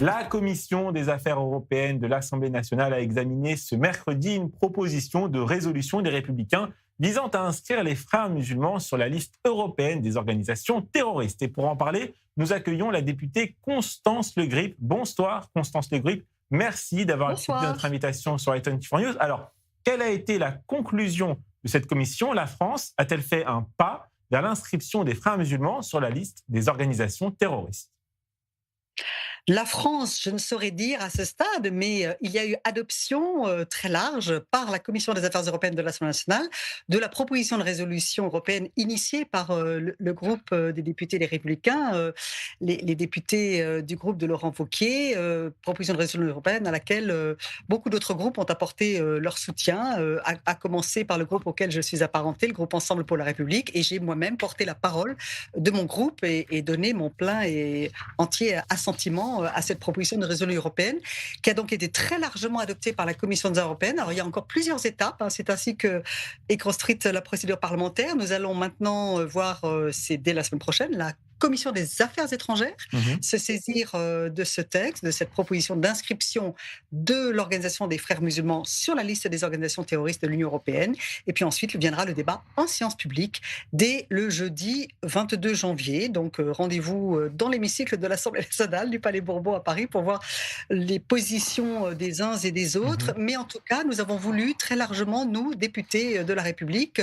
La Commission des affaires européennes de l'Assemblée nationale a examiné ce mercredi une proposition de résolution des Républicains visant à inscrire les frères musulmans sur la liste européenne des organisations terroristes. Et pour en parler, nous accueillons la députée Constance Le Grip. Bonsoir Constance Le Grip, merci d'avoir accepté notre invitation sur i24 News. Alors, quelle a été la conclusion de cette commission? La France a-t-elle fait un pas vers l'inscription des frères musulmans sur la liste des organisations terroristes? La France, je ne saurais dire à ce stade, mais il y a eu adoption très large par la Commission des affaires européennes de l'Assemblée nationale de la proposition de résolution européenne initiée par le groupe des députés des Républicains, les députés du groupe de Laurent Wauquiez, proposition de résolution européenne à laquelle beaucoup d'autres groupes ont apporté leur soutien, à commencer par le groupe auquel je suis apparentée, le groupe Ensemble pour la République, et j'ai moi-même porté la parole de mon groupe et donné mon plein et entier assentiment à cette proposition de résolution européenne qui a donc été très largement adoptée par la Commission des affaires européennes. Alors il y a encore plusieurs étapes, hein. C'est ainsi qu'est construite la procédure parlementaire. Nous allons maintenant voir, c'est dès la semaine prochaine, la Commission des affaires étrangères se saisir de ce texte, de cette proposition d'inscription de l'Organisation des frères musulmans sur la liste des organisations terroristes de l'Union européenne. Et puis ensuite viendra le débat en séance publique dès le jeudi 22 janvier. Donc rendez-vous dans l'hémicycle de l'Assemblée nationale du Palais Bourbon à Paris pour voir les positions des uns et des autres. Mais en tout cas, nous avons voulu très largement, nous, députés de la République,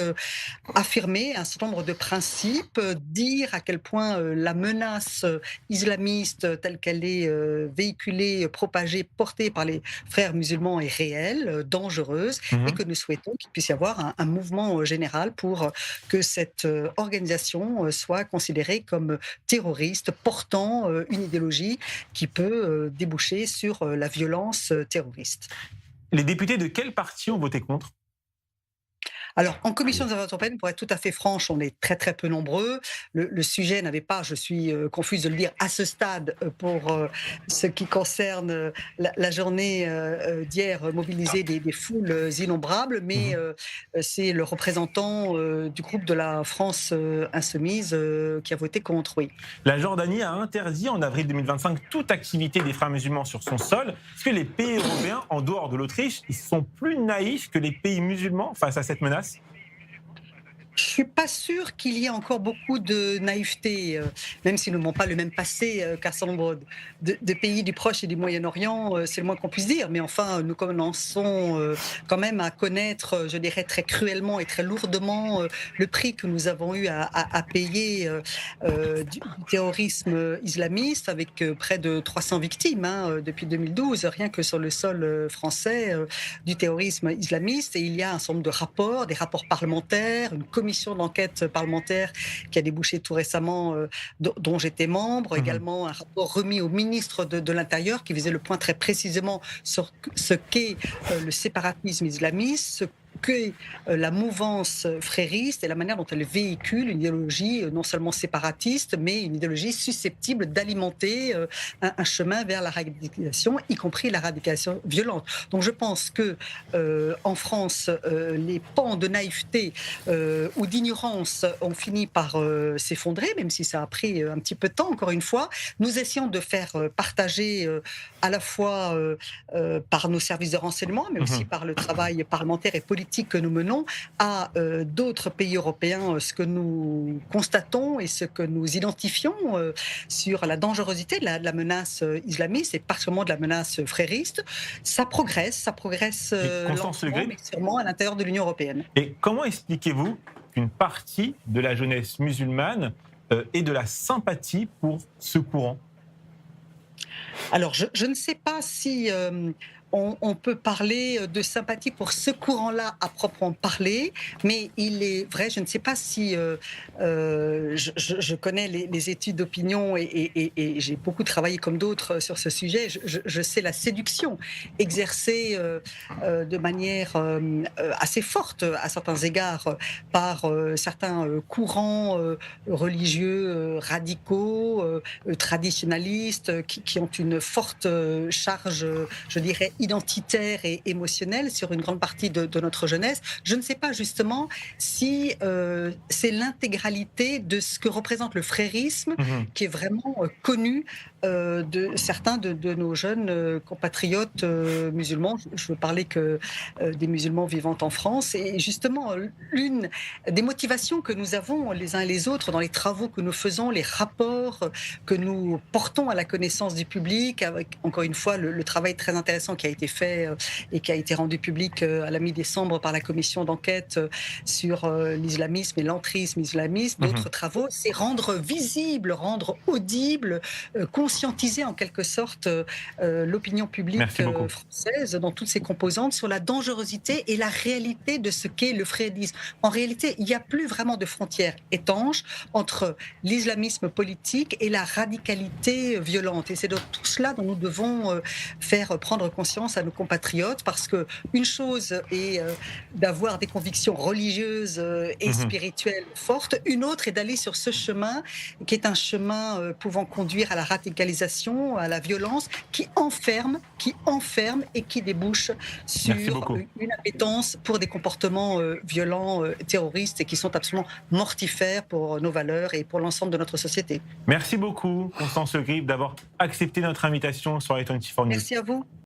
affirmer un certain nombre de principes, dire à quel point la menace islamiste telle qu'elle est véhiculée, propagée, portée par les frères musulmans est réelle, dangereuse, et que nous souhaitons qu'il puisse y avoir un mouvement général pour que cette organisation soit considérée comme terroriste, portant une idéologie qui peut déboucher sur la violence terroriste. Les députés de quel parti ont voté contre? Alors, en commission des affaires européennes, pour être tout à fait franche, on est très très peu nombreux. Le sujet n'avait pas, je suis confuse de le dire, à ce stade, pour ce qui concerne la journée d'hier, mobilisé des foules innombrables, mais c'est le représentant du groupe de la France insoumise qui a voté contre, oui. La Jordanie a interdit en avril 2025 toute activité des frères musulmans sur son sol. Est-ce que les pays européens, en dehors de l'Autriche, ils sont plus naïfs que les pays musulmans face à cette menace? Je suis pas sûre qu'il y ait encore beaucoup de naïveté, même s'ils n'ont pas le même passé qu'un certain nombre de pays du Proche et du Moyen-Orient, c'est le moins qu'on puisse dire. Mais enfin, nous commençons quand même à connaître, je dirais très cruellement et très lourdement, le prix que nous avons eu à payer du terrorisme islamiste, avec près de 300 victimes depuis 2012, rien que sur le sol français, du terrorisme islamiste. Et il y a un certain nombre de rapports, des rapports parlementaires, une commission d'enquête parlementaire qui a débouché tout récemment, dont j'étais membre, également un rapport remis au ministre de l'Intérieur qui faisait le point très précisément sur ce qu'est le séparatisme islamiste, ce qu'est la mouvance frériste et la manière dont elle véhicule une idéologie non seulement séparatiste, mais une idéologie susceptible d'alimenter un chemin vers la radicalisation, y compris la radicalisation violente. Donc je pense que en France, les pans de naïveté ou d'ignorance ont fini par s'effondrer, même si ça a pris un petit peu de temps, encore une fois. Nous essayons de faire partager à la fois par nos services de renseignement, mais aussi par le travail parlementaire et politique que nous menons à d'autres pays européens, ce que nous constatons et ce que nous identifions sur la dangerosité de la menace islamiste et particulièrement de la menace frériste. Ça progresse lentement, mais sûrement à l'intérieur de l'Union européenne. Et comment expliquez-vous qu'une partie de la jeunesse musulmane ait de la sympathie pour ce courant? Alors, je ne sais pas si on peut parler de sympathie pour ce courant-là à proprement parler, mais il est vrai, je ne sais pas si je connais les études d'opinion et j'ai beaucoup travaillé comme d'autres sur ce sujet. Je sais la séduction exercée de manière assez forte à certains égards par certains courants religieux radicaux, traditionnalistes, qui ont une forte charge, je dirais, identitaire et émotionnelle sur une grande partie de notre jeunesse. Je ne sais pas justement si c'est l'intégralité de ce que représente le frérisme Mhm. qui est vraiment connu de certains de nos jeunes compatriotes musulmans. Je veux parler que des musulmans vivant en France. Et justement, l'une des motivations que nous avons les uns et les autres dans les travaux que nous faisons, les rapports que nous portons à la connaissance du public, avec encore une fois le travail très intéressant qui a été fait et qui a été rendu public à la mi-décembre par la commission d'enquête sur l'islamisme et l'entrisme islamiste, Mhm. d'autres travaux, c'est rendre visible, rendre audible, conscientiser en quelque sorte l'opinion publique Merci beaucoup. française dans toutes ses composantes sur la dangerosité et la réalité de ce qu'est le frédisme. En réalité, il n'y a plus vraiment de frontières étanches entre l'islamisme politique et la radicalité violente. Et c'est de tout cela dont nous devons faire prendre conscience à nos compatriotes, parce que une chose est d'avoir des convictions religieuses et Mhm. spirituelles fortes, une autre est d'aller sur ce chemin qui est un chemin pouvant conduire à la radicalisation, à la violence, qui enferme et qui débouche Merci sur beaucoup. une appétence pour des comportements violents, terroristes, et qui sont absolument mortifères pour nos valeurs et pour l'ensemble de notre société. Merci beaucoup, Constance Le Grip, d'avoir accepté notre invitation sur i24 News. Merci à vous.